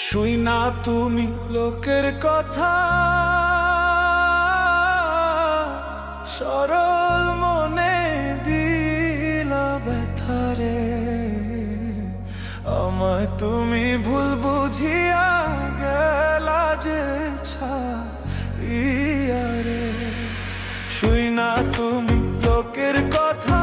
শুই না তুমি লোকের কথা, সরল মনে দিলা ব্যথারে। আমায় তুমি ভুল বুঝিয়া গেলা যে ছাড়িয়া রে। শুই না তুমি লোকের কথা,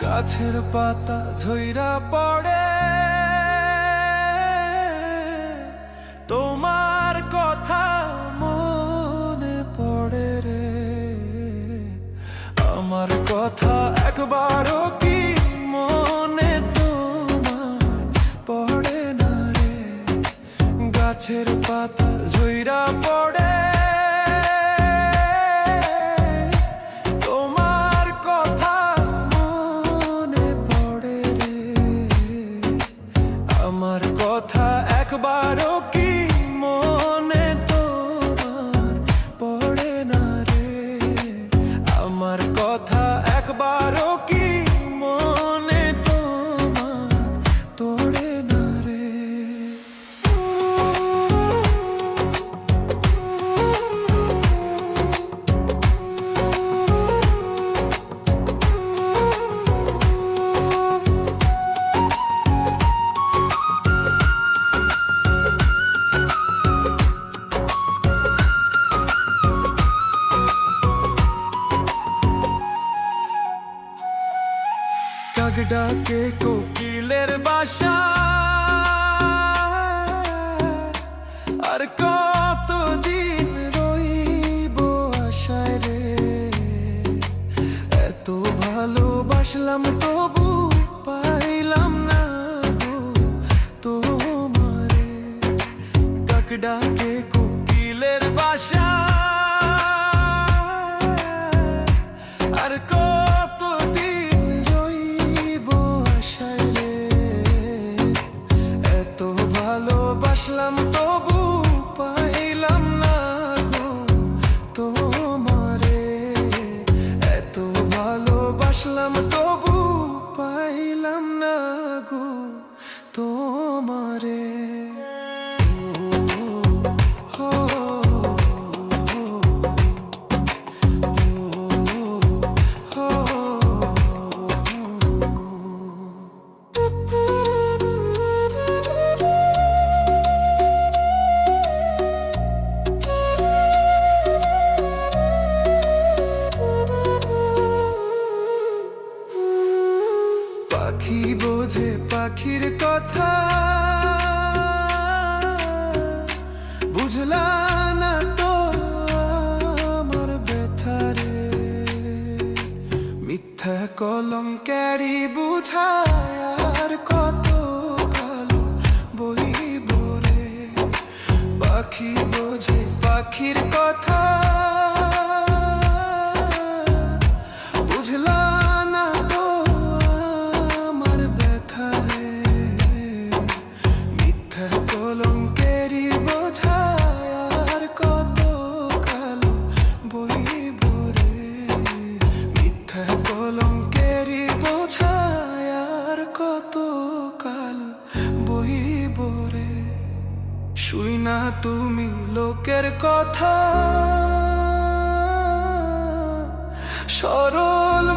গাছের পাতা ঝইরা পড়ে তোমার কথা মনে পড়ে রে। আমার কথা একবারও কি মনে তোমার পড়ে না রে। গাছের পাতা ঝইরা পড়ে আমার কথা একবারও কি মনে তোমার পড়ে না রে। আমার কথা একবারও কি মনে তোমার তোড়ে না রে। কাক ডাকে কোকিলের বাসা, আর কতদিন রইব আশায় রে। এত ভালোবাসলাম তবু পাইলাম না গো তোমারে। কাক ডাকে কোকিলের বাসা, আর ভালোবাসলাম তবু পাইলাম না গো তোমারে। এত ভালোবাসলাম তবু পাইলাম না গো তোমারে। পাখি বোঝে পাখির কথা, বুঝলা না তো আমার ব্যথারে। মিথ্যা কলঙ্কেরই বুঝায় আর কত কালো বইব রে। পাখি বোঝে পাখির কথা, বুঝলা না তো আমার ব্যথারে। মিথ্যা কলঙ্কেরই বোঝায় আর কত কালো বইব রে। মিথ্যা কলঙ্কেরই বোঝায় আর কত কালো বইব রে। শুই না তুমি লোকের কথা, সরল